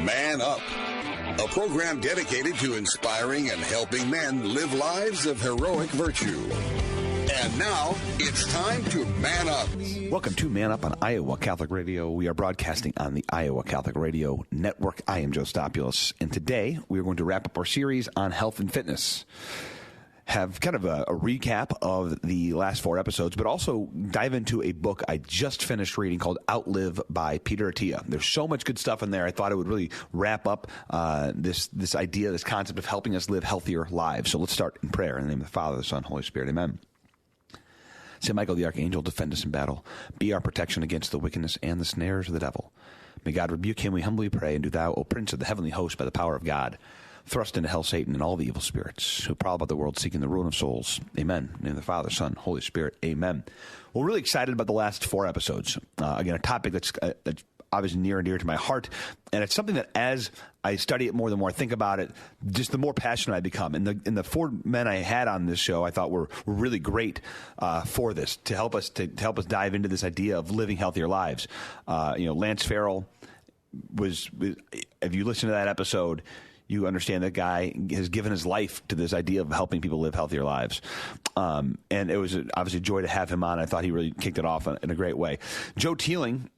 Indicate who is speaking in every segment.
Speaker 1: Man Up, a program dedicated to inspiring and helping men live lives of heroic virtue. And now, it's time to Man Up.
Speaker 2: Welcome to Man Up on Iowa Catholic Radio. We are broadcasting on the Iowa Catholic Radio Network. I am Joe Stopulos, and today we are going to wrap up our series on health and fitness. Have kind of a recap of the last 4 episodes, but also dive into a book I just finished reading called Outlive by Peter Attia. There's so much good stuff in there. I thought it would really wrap up this idea, this concept of helping us live healthier lives. So let's start in prayer. In the name of the Father, the Son, Holy Spirit. Amen. Saint Michael the Archangel, defend us in battle. Be our protection against the wickedness and the snares of the devil. May God rebuke him, we humbly pray, and do thou, O Prince of the heavenly host, by the power of God, thrust into hell Satan and all the evil spirits who prowl about the world seeking the ruin of souls. Amen. In the name of the Father, Son, Holy Spirit. Amen. We're really excited about the last 4 episodes. Again, a topic that's obviously near and dear to my heart, and it's something that as I study it more, the more I think about it, just the more passionate I become. And the 4 men I had on this show, I thought were really great for this to help us dive into this idea of living healthier lives. Lance Farrell was. If you listen to that episode, you understand that guy has given his life to this idea of helping people live healthier lives. And it was obviously a joy to have him on. I thought he really kicked it off in a great way. Joe Teeling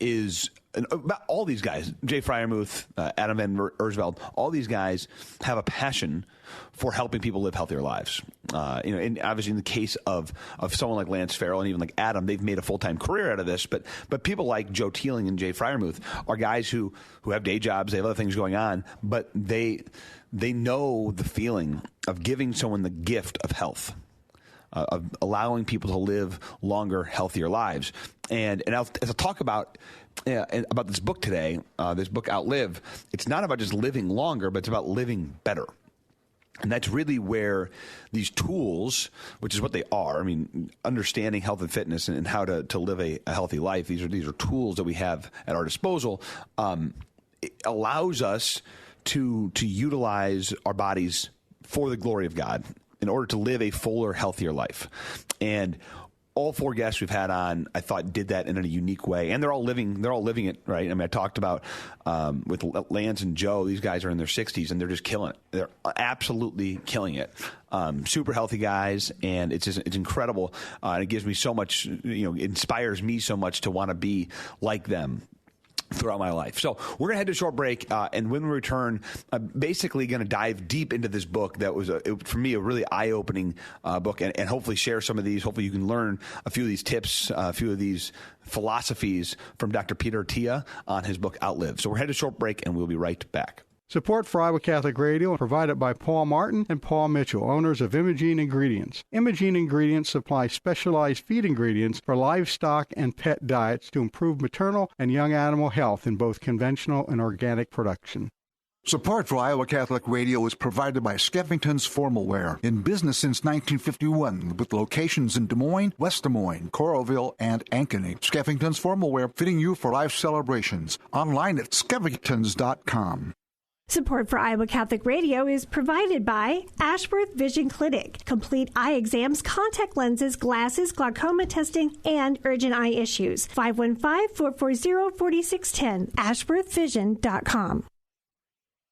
Speaker 2: is about all these guys, Jay Fryermuth, Adam Van Ersveld, all these guys have a passion for helping people live healthier lives. And obviously in the case of someone like Lance Farrell and even like Adam, they've made a full-time career out of this. But people like Joe Teeling and Jay Fryermuth are guys who have day jobs, they have other things going on, but they know the feeling of giving someone the gift of health. Of allowing people to live longer, healthier lives. And as I'll talk about this book today, this book Outlive, it's not about just living longer, but it's about living better. And that's really where these tools, which is what they are, I mean, understanding health and fitness and how to live a healthy life, these are tools that we have at our disposal. It allows us to utilize our bodies for the glory of God, in order to live a fuller, healthier life. And all 4 guests we've had on, I thought, did that in a unique way. And they're all living it, right? I mean, I talked about with Lance and Joe, these guys are in their 60s and they're just killing it. They're absolutely killing it. Super healthy guys, and it's incredible. And it gives me so much, it inspires me so much to want to be like them throughout my life. So we're going to head to a short break, and when we return, I'm basically going to dive deep into this book that was, for me, a really eye-opening book, and hopefully share some of these. Hopefully you can learn a few of these tips, a few of these philosophies from Dr. Peter Attia on his book Outlive. So we're headed to a short break, and we'll be right back.
Speaker 3: Support for Iowa Catholic Radio provided by Paul Martin and Paul Mitchell, owners of Imogene Ingredients. Imogene Ingredients supply specialized feed ingredients for livestock and pet diets to improve maternal and young animal health in both conventional and organic production.
Speaker 4: Support for Iowa Catholic Radio is provided by Skeffington's Formalware, in business since 1951, with locations in Des Moines, West Des Moines, Coralville, and Ankeny. Skeffington's Formalware, fitting you for life celebrations. Online at skeffingtons.com.
Speaker 5: Support for Iowa Catholic Radio is provided by Ashworth Vision Clinic. Complete eye exams, contact lenses, glasses, glaucoma testing, and urgent eye issues. 515-440-4610. ashworthvision.com.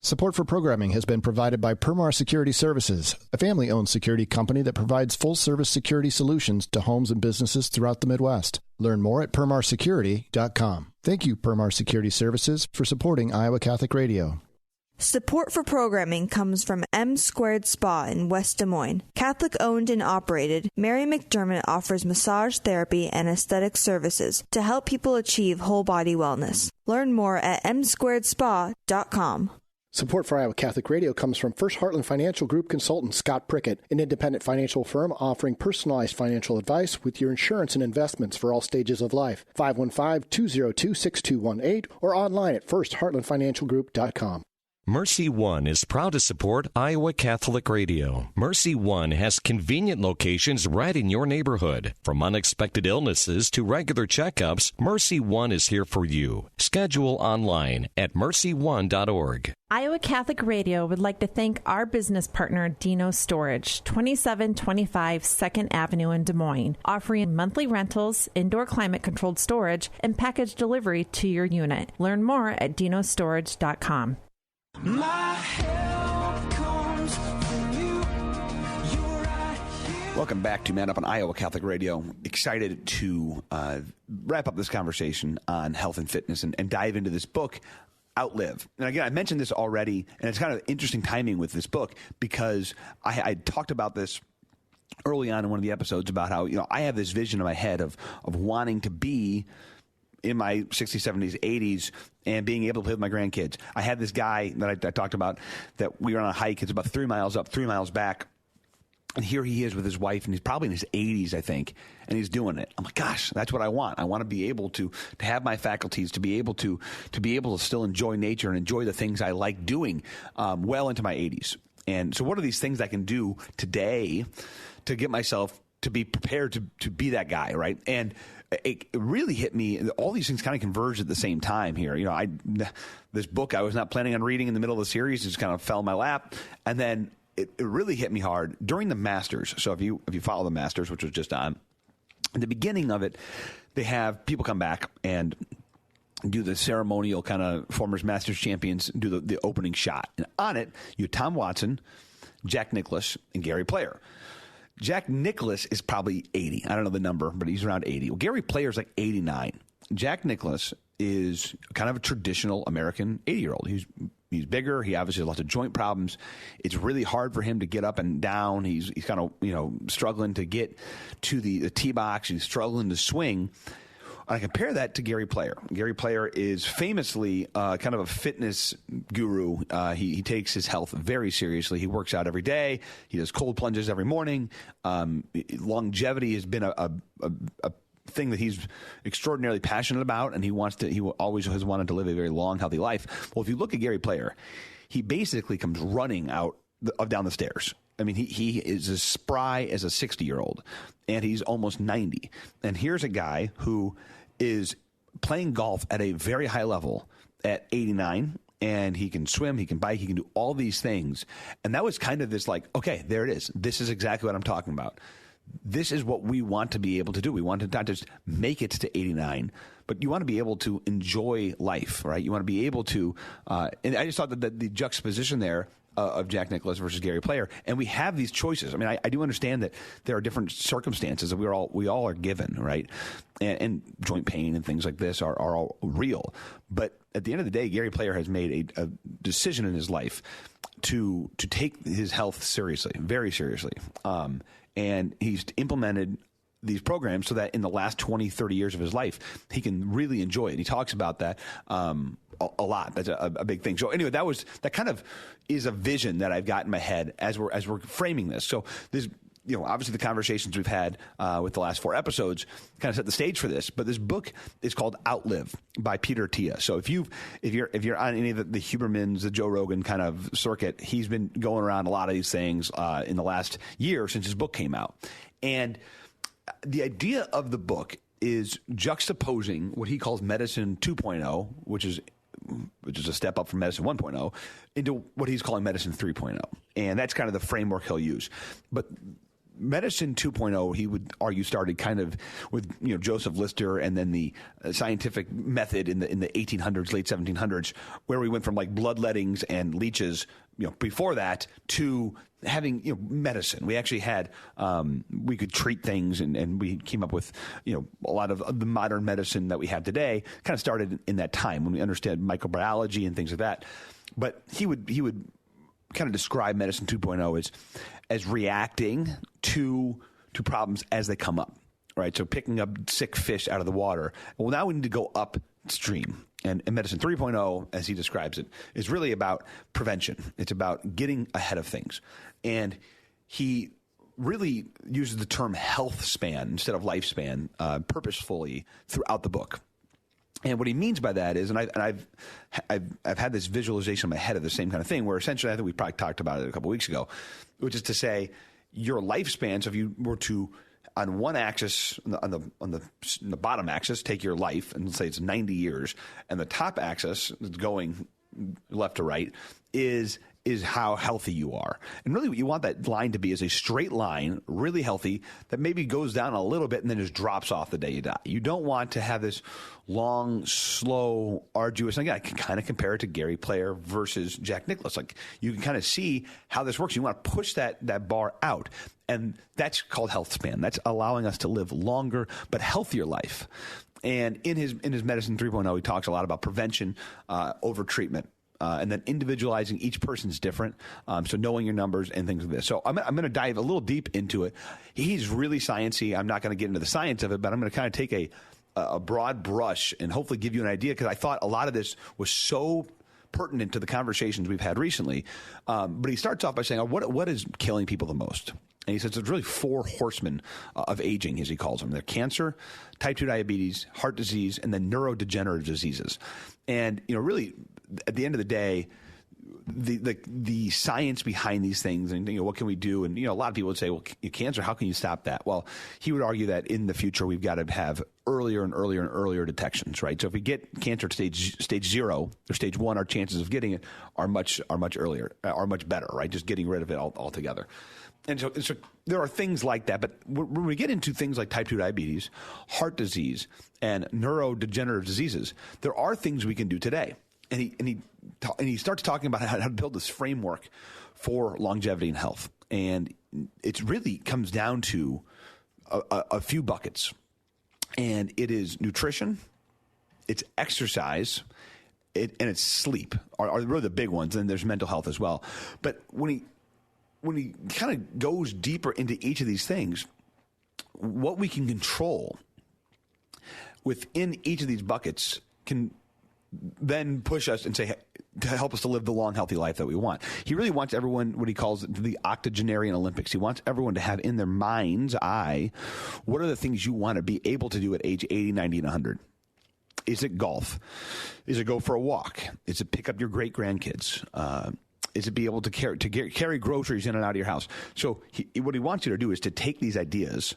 Speaker 6: Support for programming has been provided by Marr Security Services, a family-owned security company that provides full-service security solutions to homes and businesses throughout the Midwest. Learn more at permarsecurity.com. Thank you, Marr Security Services, for supporting Iowa Catholic Radio.
Speaker 7: Support for programming comes from M Squared Spa in West Des Moines. Catholic owned and operated, Mary McDermott offers massage therapy and aesthetic services to help people achieve whole body wellness. Learn more at msquaredspa.com.
Speaker 6: Support for Iowa Catholic Radio comes from First Heartland Financial Group consultant Scott Prickett, an independent financial firm offering personalized financial advice with your insurance and investments for all stages of life. 515-202-6218 or online at firstheartlandfinancialgroup.com.
Speaker 8: Mercy One is proud to support Iowa Catholic Radio. Mercy One has convenient locations right in your neighborhood. From unexpected illnesses to regular checkups, Mercy One is here for you. Schedule online at mercyone.org.
Speaker 9: Iowa Catholic Radio would like to thank our business partner, Dino Storage, 2725 2nd Avenue in Des Moines, offering monthly rentals, indoor climate-controlled storage, and package delivery to your unit. Learn more at dinostorage.com.
Speaker 10: My help comes from you. You're right here.
Speaker 2: Welcome back to Man Up on Iowa Catholic Radio. Excited to wrap up this conversation on health and fitness and dive into this book, Outlive. And again, I mentioned this already, and it's kind of interesting timing with this book because I talked about this early on in one of the episodes about how, I have this vision in my head of wanting to be in my 60s, 70s, 80s, and being able to play with my grandkids. I had this guy that I talked about that we were on a hike. It's about 3 miles up, 3 miles back. And here he is with his wife, and he's probably in his 80s, I think, and he's doing it. I'm like, gosh, that's what I want. I want to be able to have my faculties, to be able to still enjoy nature and enjoy the things I like doing well into my 80s. And so what are these things I can do today to get myself to be prepared to be that guy, right? And it really hit me. All these things kind of converged at the same time here. This book I was not planning on reading in the middle of the series, it just kind of fell in my lap. And then it really hit me hard during the Masters. So if you follow the Masters, which was just on, at the beginning of it, they have people come back and do the ceremonial kind of former Masters champions do the opening shot. And on it, you have Tom Watson, Jack Nicklaus, and Gary Player. Jack Nicklaus is probably 80. I don't know the number, but he's around 80. Well, Gary Player's like 89. Jack Nicklaus is kind of a traditional American 80-year-old. He's bigger. He obviously has lots of joint problems. It's really hard for him to get up and down. He's kind of struggling to get to the tee box. He's struggling to swing. I compare that to Gary Player. Gary Player is famously kind of a fitness guru. He takes his health very seriously. He works out every day. He does cold plunges every morning. Longevity has been a thing that he's extraordinarily passionate about, and he always has wanted to live a very long, healthy life. Well, if you look at Gary Player, he basically comes running down the stairs. I mean, he is as spry as a 60-year-old, and he's almost 90. And here's a guy who is playing golf at a very high level at 89, and he can swim, he can bike, he can do all these things. And that was kind of this like, okay, there it is. This is exactly what I'm talking about. This is what we want to be able to do. We want to not just make it to 89, but you want to be able to enjoy life, right? You want to be able to, and I just thought that the juxtaposition there of Jack Nicklaus versus Gary Player, and we have these choices. I mean, I do understand that there are different circumstances that we all are given, right? And joint pain and things like this are all real. But at the end of the day, Gary Player has made a decision in his life to take his health seriously, very seriously. And he's implemented these programs so that in the last 20, 30 years of his life, he can really enjoy it. He talks about that a lot. That's a big thing. So anyway, that kind of is a vision that I've got in my head as we're framing this. So this, obviously the conversations we've had with the last 4 episodes kind of set the stage for this. But this book is called Outlive by Peter Attia. So if you're on any of the Hubermans, the Joe Rogan kind of circuit, he's been going around a lot of these things in the last year since his book came out. And the idea of the book is juxtaposing what he calls medicine 2.0, which is a step up from medicine 1.0, into what he's calling medicine 3.0. And that's kind of the framework he'll use. But medicine 2.0, he would argue, started kind of with Joseph Lister, and then the scientific method in the 1800s, late 1700s, where we went from like bloodlettings and leeches, before that, to having medicine. We actually had we could treat things, and we came up with a lot of the modern medicine that we have today. Kind of started in that time when we understood microbiology and things like that. But he would kind of describe medicine 2.0 as reacting to problems as they come up, right? So picking up sick fish out of the water. Well, now we need to go upstream. And medicine 3.0, as he describes it, is really about prevention. It's about getting ahead of things. And he really uses the term health span instead of lifespan purposefully throughout the book. And what he means by that is, and I've had this visualization in my head of the same kind of thing, where essentially I think we probably talked about it a couple weeks ago, which is to say your lifespan. So if you were to, on one axis, on the bottom axis, take your life and say it's 90 years, and the top axis going left to right is how healthy you are. And really what you want that line to be is a straight line, really healthy, that maybe goes down a little bit and then just drops off the day you die. You don't want to have this long, slow, arduous, and again, I can kind of compare it to Gary Player versus Jack Nicklaus. Like, you can kind of see how this works. You want to push that bar out. And that's called health span. That's allowing us to live longer but healthier life. And in his Medicine 3.0, he talks a lot about prevention over treatment. And then individualizing each person's different. So knowing your numbers and things like this. So I'm going to dive a little deep into it. He's really sciencey. I'm not going to get into the science of it, but I'm going to kind of take a broad brush and hopefully give you an idea, because I thought a lot of this was so pertinent to the conversations we've had recently. But he starts off by saying, what is killing people the most? And he says there's really 4 horsemen of aging, as he calls them. They're cancer, type 2 diabetes, heart disease, and then neurodegenerative diseases. And, really, at the end of the day, the science behind these things and, what can we do? And, a lot of people would say, well, cancer, how can you stop that? Well, he would argue that in the future, we've got to have earlier and earlier and earlier detections, right? So if we get cancer at stage 0 or stage 1, our chances of getting it are much earlier, are much better, right? Just getting rid of it altogether. And so there are things like that. But when we get into things like type 2 diabetes, heart disease, and neurodegenerative diseases, there are things we can do today. And he starts talking about how to build this framework for longevity and health. And it really comes down to a few buckets. And it is nutrition, it's exercise, and it's sleep are really the big ones. And there's mental health as well. But when he kind of goes deeper into each of these things, what we can control within each of these buckets can then push us and say, to help us to live the long, healthy life that we want. He really wants everyone, what he calls the octogenarian Olympics. He wants everyone to have in their mind's eye, what are the things you want to be able to do at age 80, 90, and 100? Is it golf? Is it go for a walk? Is it pick up your great-grandkids? Is it be able to carry groceries in and out of your house? So what he wants you to do is to take these ideas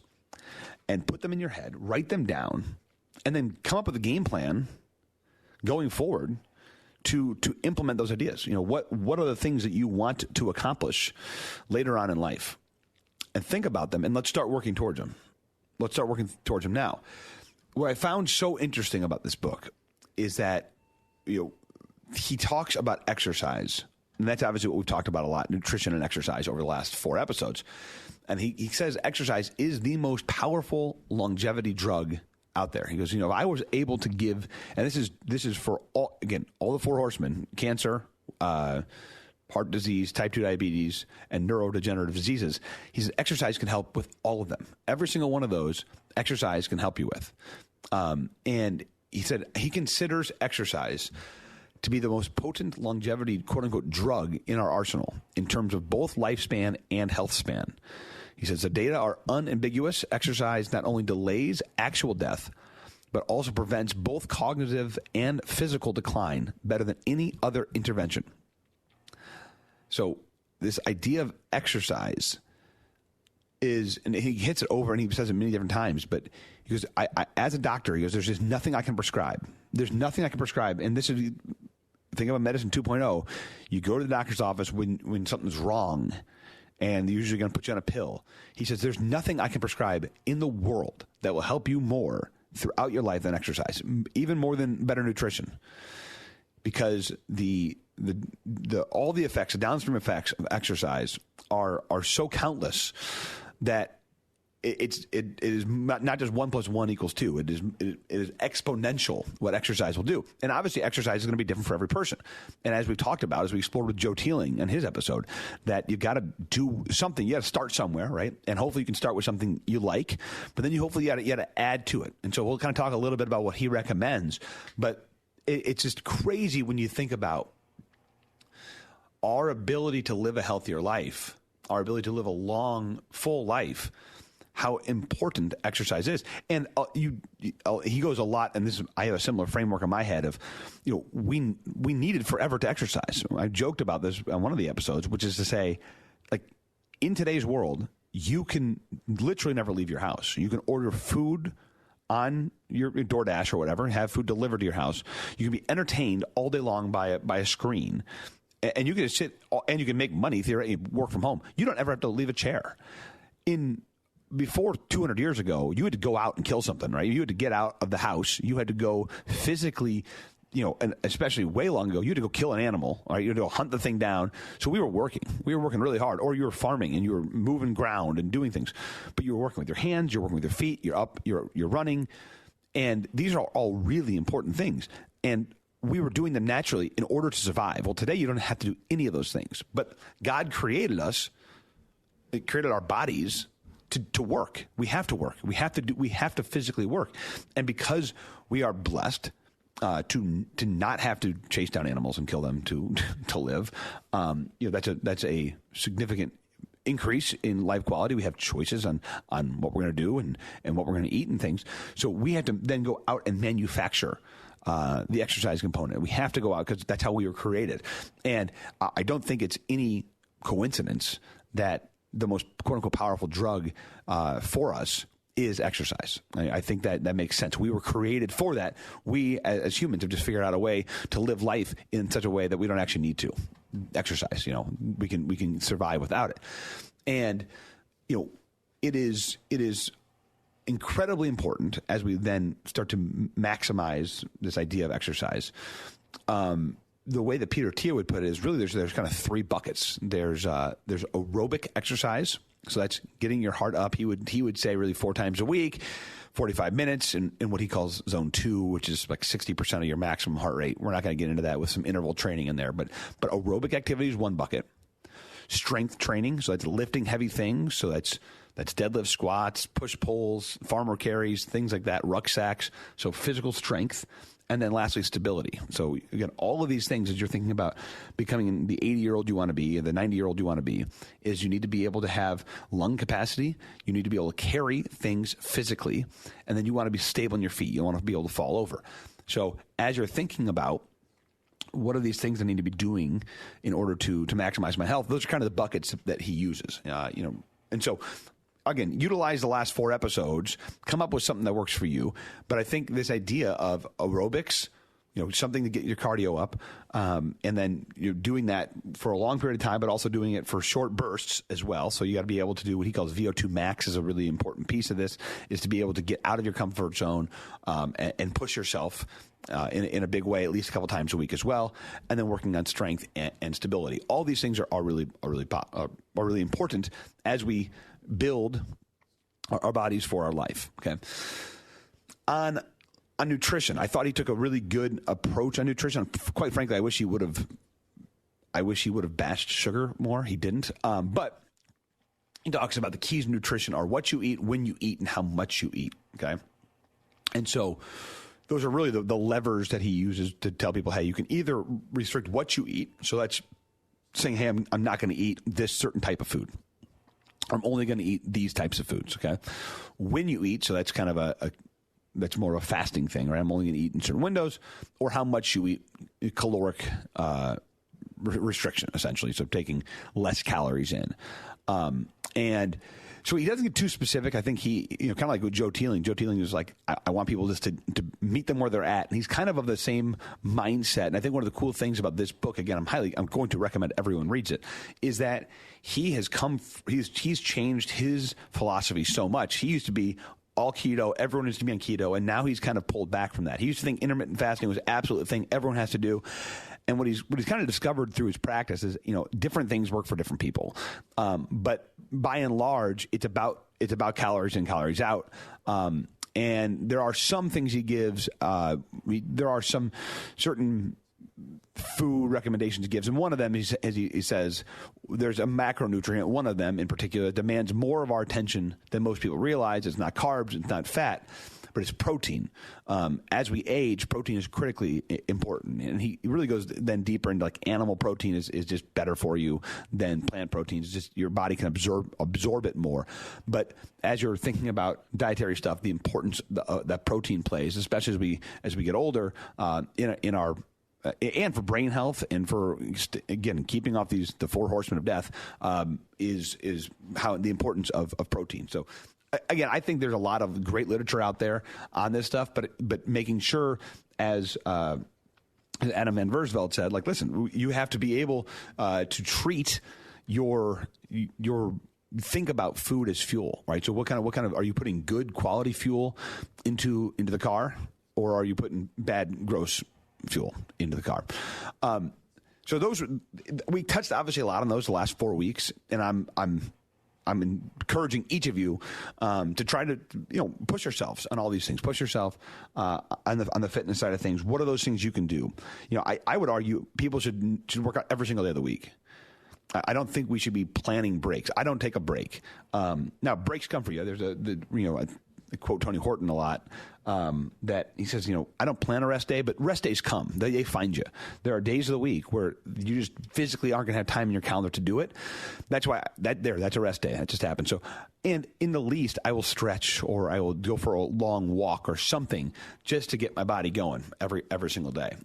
Speaker 2: and put them in your head, write them down, and then come up with a game plan going forward to implement those ideas. What are the things that you want to accomplish later on in life? And think about them, and let's start working towards them. Let's start working towards them now. What I found so interesting about this book is that he talks about exercise. And that's obviously what we've talked about a lot, nutrition and exercise, over the last 4 episodes. And he says exercise is the most powerful longevity drug out there. He goes, if I was able to give, and this is for all the 4 horsemen, cancer, heart disease, type 2 diabetes, and neurodegenerative diseases. He says exercise can help with all of them. Every single one of those, exercise can help you with. And he said he considers exercise to be the most potent longevity, quote-unquote, drug in our arsenal in terms of both lifespan and health span. He says the data are unambiguous. Exercise not only delays actual death, but also prevents both cognitive and physical decline better than any other intervention. So this idea of exercise is, and he hits it over and he says it many different times, but he goes, I as a doctor, he goes, there's just nothing I can prescribe. There's nothing I can prescribe. And this is, think about Medicine 2.0. You go to the doctor's office when something's wrong, and they're usually going to put you on a pill. He says, there's nothing I can prescribe in the world that will help you more throughout your life than exercise, even more than better nutrition, because all the effects, the downstream effects of exercise are so countless that it is not just 1 + 1 = 2. It is exponential what exercise will do. And obviously exercise is going to be different for every person. And as we've talked about, as we explored with Joe Teeling in his episode, that you've got to do something. You got to start somewhere, right? And hopefully you can start with something you like, but then you got to add to it. And so we'll kind of talk a little bit about what he recommends. But it's just crazy when you think about our ability to live a healthier life, our ability to live a long, full life, how important exercise is. And he goes a lot, and I have a similar framework in my head of, we needed forever to exercise. I joked about this on one of the episodes, which is to say, like, in today's world, you can literally never leave your house. You can order food on your DoorDash or whatever, and have food delivered to your house. You can be entertained all day long by a screen, and you can sit and you can make money theoretically, work from home. You don't ever have to leave a chair. Before 200 years ago, you had to go out and kill something, right? You had to get out of the house. You had to go physically, and especially way long ago, you had to go kill an animal, right? You had to go hunt the thing down. So we were working. We were working really hard. Or you were farming and you were moving ground and doing things. But you were working with your hands. You're working with your feet. You're up. You're running. And these are all really important things. And we were doing them naturally in order to survive. Well, today you don't have to do any of those things. But God created us. It created our bodies to work. We have to work. We have to physically work. And because we are blessed to not have to chase down animals and kill them to live, that's a significant increase in life quality. We have choices on what we're going to do and what we're going to eat and things. So we have to then go out and manufacture the exercise component. We have to go out because that's how we were created. And I don't think it's any coincidence that the most quote-unquote powerful drug for us is exercise. I think that makes sense. We were created for that. We, as humans, have just figured out a way to live life in such a way that we don't actually need to exercise. We can survive without it. And, it is incredibly important as we then start to maximize this idea of exercise. The way that Peter Attia would put it is really there's kind of three buckets. There's aerobic exercise, so that's getting your heart up. He would say really 4 times a week, 45 minutes in what he calls zone 2, which is like 60% of your maximum heart rate. We're not going to get into that with some interval training in there, but aerobic activity is one bucket. Strength training, so that's lifting heavy things. So that's deadlift, squats, push pulls, farmer carries, things like that, rucksacks. So physical strength. And then lastly, stability. So again, all of these things as you're thinking about becoming the 80-year-old you want to be, or the 90-year-old you want to be, is you need to be able to have lung capacity. You need to be able to carry things physically. And then you want to be stable on your feet. You don't want to be able to fall over. So as you're thinking about what are these things I need to be doing in order to maximize my health, those are kind of the buckets that he uses. And so again, utilize the last 4 episodes, come up with something that works for you. But I think this idea of aerobics, something to get your cardio up, and then you're doing that for a long period of time, but also doing it for short bursts as well. So you got to be able to do what he calls VO2 max is a really important piece of this, is to be able to get out of your comfort zone and push yourself in a big way, at least a couple times a week as well, and then working on strength and stability. All these things are really important as we build our bodies for our life. Okay. On nutrition, I thought he took a really good approach on nutrition. Quite frankly, I wish he would have bashed sugar more. He didn't. But he talks about the keys to nutrition are what you eat, when you eat, and how much you eat. Okay. And so those are really the levers that he uses to tell people, hey, you can either restrict what you eat. So that's saying, hey, I'm not going to eat this certain type of food. I'm only going to eat these types of foods, okay? When you eat, so that's kind of that's more of a fasting thing, right? I'm only going to eat in certain windows, or how much you eat, caloric restriction, essentially, so taking less calories in. And so he doesn't get too specific. I think he, kind of like with Joe Teeling. Joe Teeling is like, I want people just to meet them where they're at. And he's kind of the same mindset. And I think one of the cool things about this book, again, I'm going to recommend everyone reads it, is that he's changed his philosophy so much. He used to be all keto. Everyone used to be on keto. And now he's kind of pulled back from that. He used to think intermittent fasting was absolutely the thing everyone has to do. And what he's kind of discovered through his practice is, different things work for different people. But by and large, it's about calories in, calories out. And there are some things he gives. There are some certain food recommendations he gives. And one of them, he says, there's a macronutrient, one of them in particular, that demands more of our attention than most people realize. It's not carbs, it's not fat, but it's protein. As we age, protein is critically important. And he really goes then deeper into like animal protein is just better for you than plant protein. It's just your body can absorb it more. But as you're thinking about dietary stuff, the importance that protein plays, especially as we get older, in our and for brain health and for again keeping off the 4 horsemen of death, is how the importance of protein. So again, I think there's a lot of great literature out there on this stuff, but making sure, as Adam van Versveld said, like, listen, you have to be able to treat your think about food as fuel, right? So what kind of are you putting good quality fuel into the car, or are you putting bad, gross fuel into the car? So we touched obviously a lot on those the last 4 weeks, and I'm encouraging each of you to try to push yourselves on all these things. Push yourself on the fitness side of things. What are those things you can do? I would argue people should work out every single day of the week. I don't think we should be planning breaks. I don't take a break. Now breaks come for you. There's I quote Tony Horton a lot, that he says, I don't plan a rest day, but rest days come. They find you. There are days of the week where you just physically aren't going to have time in your calendar to do it. That's why that's a rest day. That just happens. So, and in the least, I will stretch, or I will go for a long walk or something just to get my body going every single day.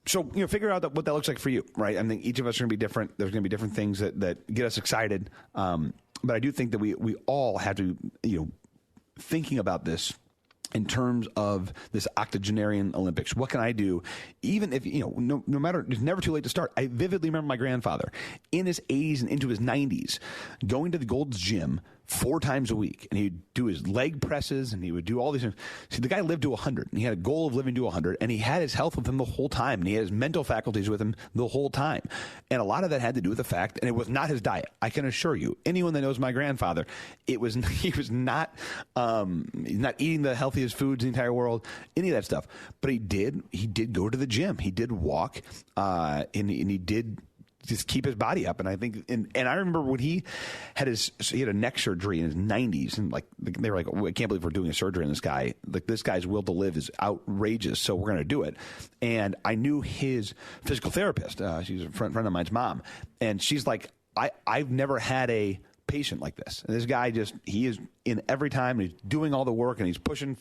Speaker 2: So, figure out what that looks like for you, right? I think each of us are going to be different. There's going to be different things that get us excited. But I do think that we all have to, thinking about this in terms of this octogenarian Olympics. What can I do? Even if, no matter, it's never too late to start. I vividly remember my grandfather in his 80s and into his 90s going to the Gold's Gym 4 times a week, and he'd do his leg presses, and he would do all these things. See, the guy lived to 100, and he had a goal of living to 100, and he had his health with him the whole time, and he had his mental faculties with him the whole time. And a lot of that had to do with the fact, and it was not his diet. I can assure you, anyone that knows my grandfather, he was not eating the healthiest foods in the entire world, any of that stuff. But he did go to the gym. He did walk, and he did just keep his body up. And I think, and I remember when he had a neck surgery in his 90s, and like they were like, I can't believe we're doing a surgery on this guy. Like, this guy's will to live is outrageous, so we're going to do it. And I knew his physical therapist. She's a friend of mine's mom, and she's like, I've never had a patient like this. And this guy he is in every time, and he's doing all the work, and he's pushing,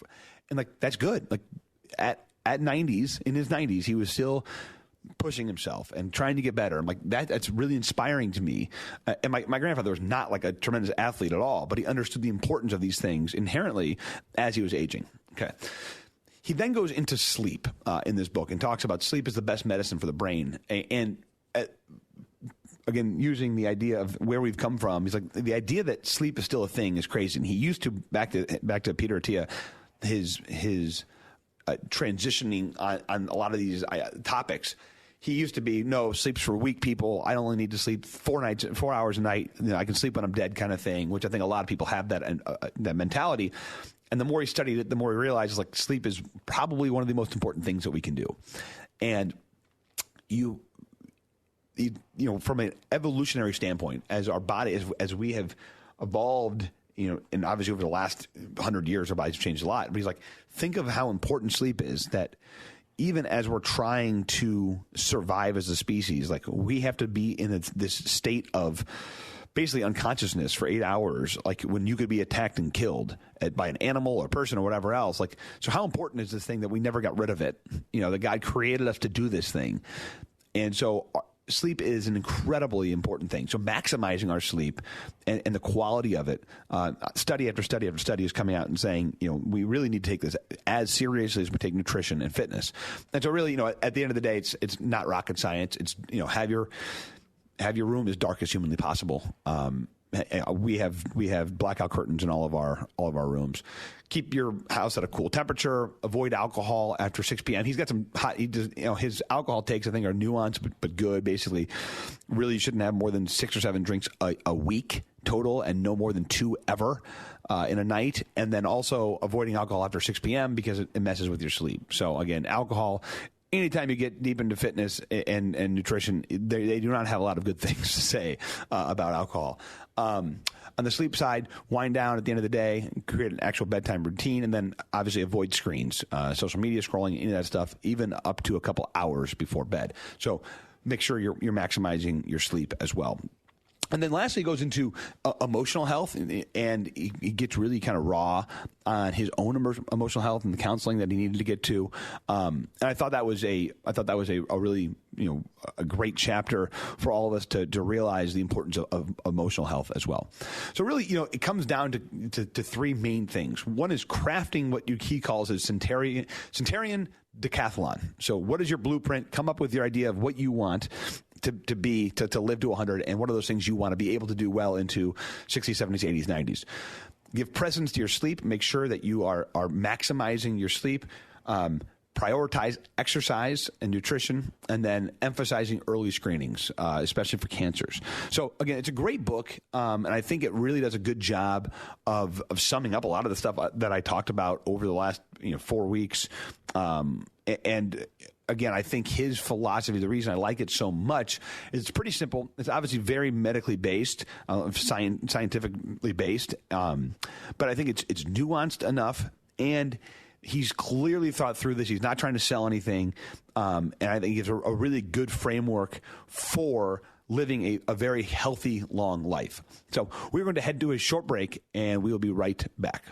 Speaker 2: and like, that's good. Like in his 90s, he was still pushing himself and trying to get better. I'm like, that's really inspiring to me. And my grandfather was not like a tremendous athlete at all, but he understood the importance of these things inherently as he was aging. Okay. He then goes into sleep in this book and talks about sleep is the best medicine for the brain. And again, using the idea of where we've come from, he's like, the idea that sleep is still a thing is crazy. And he used to, back to Peter Attia, his transitioning on a lot of these topics. He used to be, no, sleep's for weak people. I only need to sleep 4 hours a night. I can sleep when I'm dead, kind of thing, which I think a lot of people have that mentality. And the more he studied it, the more he realized, like, sleep is probably one of the most important things that we can do. And you from an evolutionary standpoint, as our body, as we have evolved, and obviously over the last 100 years, our bodies have changed a lot. But he's like, think of how important sleep is, that even as we're trying to survive as a species, like, we have to be in this state of basically unconsciousness for 8 hours, like when you could be attacked and killed by an animal or person or whatever else. Like, so how important is this thing that we never got rid of it? That God created us to do this thing. And so sleep is an incredibly important thing. So maximizing our sleep and the quality of it, study after study after study is coming out and saying, we really need to take this as seriously as we take nutrition and fitness. And so really, at the end of the day, it's not rocket science. It's, have your room as dark as humanly possible. We have blackout curtains in all of our rooms. Keep your house at a cool temperature. Avoid alcohol after 6 p.m. He's got some hot. His alcohol takes, I think, are nuanced but good. Basically, really, you shouldn't have more than 6 or 7 drinks a week total, and no more than 2 ever in a night. And then also avoiding alcohol after 6 p.m. because it messes with your sleep. So again, alcohol anytime you get deep into fitness and nutrition, they do not have a lot of good things to say about alcohol. On the sleep side, wind down at the end of the day, create an actual bedtime routine, and then obviously avoid screens, social media scrolling, any of that stuff, even up to a couple hours before bed. So make sure you're maximizing your sleep as well. And then lastly, he goes into emotional health, and he gets really kind of raw on his own emotional health and the counseling that he needed to get to. And I thought that was a really, a great chapter for all of us to realize the importance of emotional health as well. So really, it comes down to three main things. One is crafting what he calls his centurion decathlon. So what is your blueprint? Come up with your idea of what you want to live to 100, and what are those things you want to be able to do well into 60s, 70s, 80s, 90s. Give presence to your sleep. Make sure that you are maximizing your sleep. Prioritize exercise and nutrition, and then emphasizing early screenings, especially for cancers. So again, it's a great book, and I think it really does a good job of summing up a lot of the stuff that I talked about over the last 4 weeks. And again, I think his philosophy, the reason I like it so much, is it's pretty simple. It's obviously very medically based, scientifically based, but I think it's nuanced enough, and he's clearly thought through this. He's not trying to sell anything, and I think it's a really good framework for living a very healthy, long life. So we're going to head to a short break, and we will be right back.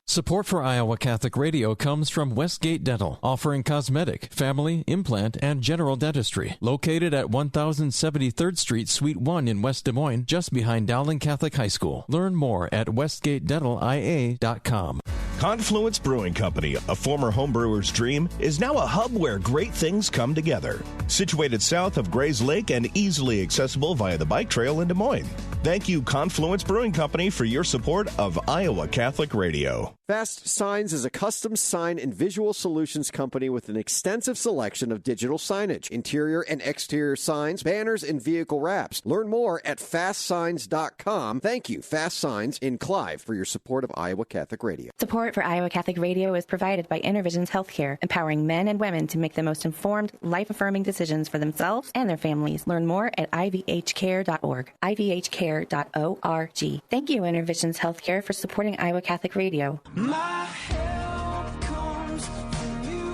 Speaker 11: Support for Iowa Catholic Radio comes from Westgate Dental, offering cosmetic, family, implant, and general dentistry. Located at 1073rd Street, Suite 1 in West Des Moines, just behind Dowling Catholic High School. Learn more at westgatedentalia.com.
Speaker 12: Confluence Brewing Company, a former homebrewer's dream, is now a hub where great things come together. Situated south of Grays Lake and easily accessible via the bike trail in Des Moines. Thank you, Confluence Brewing Company, for your support of Iowa Catholic Radio.
Speaker 13: Fast Signs is a custom sign and visual solutions company with an extensive selection of digital signage, interior and exterior signs, banners, and vehicle wraps. Learn more at fastsigns.com. Thank you, Fast Signs in Clive, for your support of Iowa Catholic Radio.
Speaker 14: Support for Iowa Catholic Radio is provided by InterVisions Healthcare, empowering men and women to make the most informed, life-affirming decisions for themselves and their families. Learn more at ivhcare.org, ivhcare.org. Thank you, InterVisions Healthcare, for supporting Iowa Catholic Radio.
Speaker 10: My help comes from you.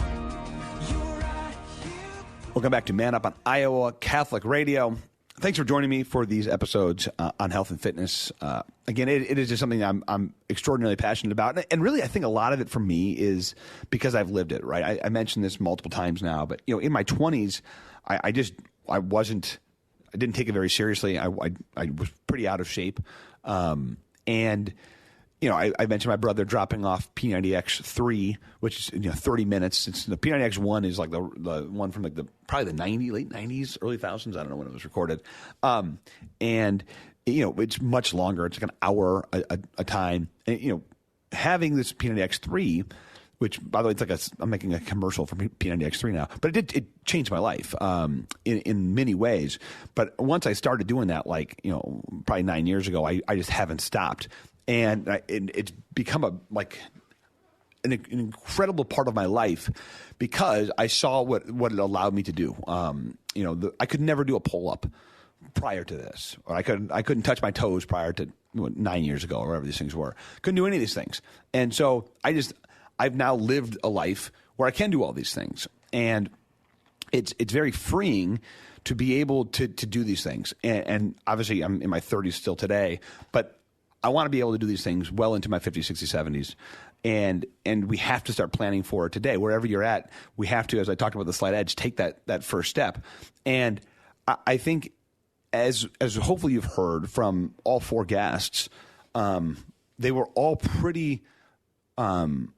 Speaker 10: You're right here.
Speaker 2: Welcome back to Man Up on Iowa Catholic Radio. Thanks for joining me for these episodes on health and fitness. Again, it is just something I'm extraordinarily passionate about. And really, I think a lot of it for me is because I've lived it, right? I mentioned this multiple times now, but in my 20s, I didn't take it very seriously. I was pretty out of shape. And I mentioned my brother dropping off P90X3, which is 30 minutes. It's the P90X1 is like the one from like probably the late 90s, early thousands. I don't know when it was recorded. And it's much longer. It's like an hour a time. And, having this P90X3, which by the way, it's like I'm making a commercial for P90X3 now, but it changed my life in many ways. But once I started doing that, probably 9 years ago, I just haven't stopped. And it's become an incredible part of my life because I saw what it allowed me to do. I could never do a pull-up prior to this, or I couldn't touch my toes prior to 9 years ago, or whatever these things were. Couldn't do any of these things, and so I've now lived a life where I can do all these things, and it's very freeing to be able to do these things. And obviously, I'm in my 30s still today, but I want to be able to do these things well into my 50s, 60s, 70s. And we have to start planning for it today. Wherever you're at, we have to, as I talked about the slight edge, take that first step. And I think as hopefully you've heard from all four guests, they were all pretty much on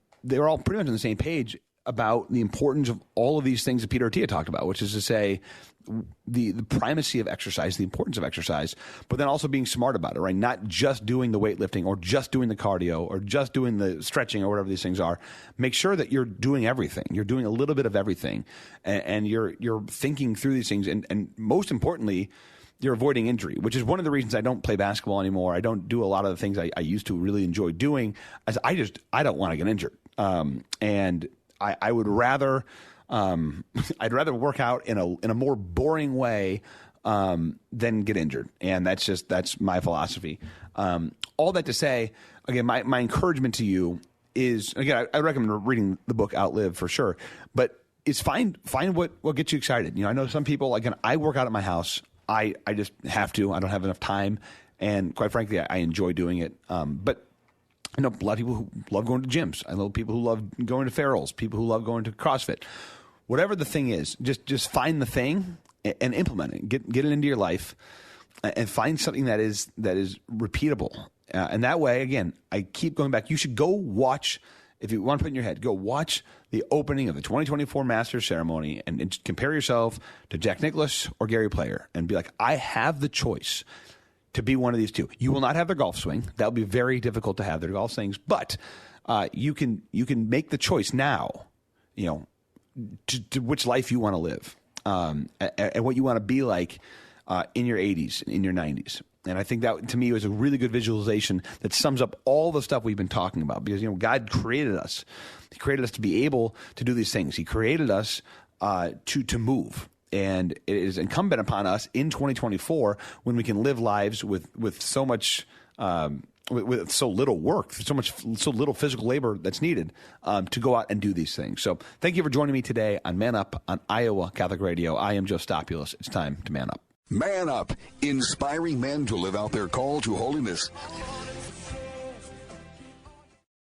Speaker 2: the same page about the importance of all of these things that Peter Attia talked about, which is to say the primacy of exercise, the importance of exercise, but then also being smart about it, right? Not just doing the weightlifting or just doing the cardio or just doing the stretching or whatever these things are. Make sure that you're doing everything. You're doing a little bit of everything, and you're thinking through these things, and most importantly, you're avoiding injury, which is one of the reasons I don't play basketball anymore. I don't do a lot of the things I used to really enjoy doing, as I don't want to get injured. And I would rather I'd rather work out in a more boring way than get injured. And that's my philosophy. All that to say, again, my encouragement to you is, again, I recommend reading the book Outlive for sure, but is find what gets you excited. I know some people, again, I work out at my house. I just have to. I don't have enough time. And quite frankly, I enjoy doing it. But I know a lot of people who love going to gyms. I know people who love going to ferals, people who love going to CrossFit. Whatever the thing is, just find the thing and implement it. Get it into your life and find something that is repeatable. And that way, again, I keep going back. You should go watch, if you want to put in your head, go watch the opening of the 2024 Masters ceremony and compare yourself to Jack Nicklaus or Gary Player and be like, I have the choice to be one of these two. You will not have their golf swing. That will be very difficult to have their golf swings, but you can make the choice now, to which life you want to live and what you want to be like in your 80s, in your 90s. And I think that, to me, was a really good visualization that sums up all the stuff we've been talking about. Because, God created us. He created us to be able to do these things. He created us to move. And it is incumbent upon us in 2024, when we can live lives with so much, with so little work, so little physical labor that's needed, to go out and do these things. So thank you for joining me today on Man Up on Iowa Catholic Radio. I am Joe Stopulos. It's time to man up.
Speaker 1: Man Up, inspiring men to live out their call to holiness.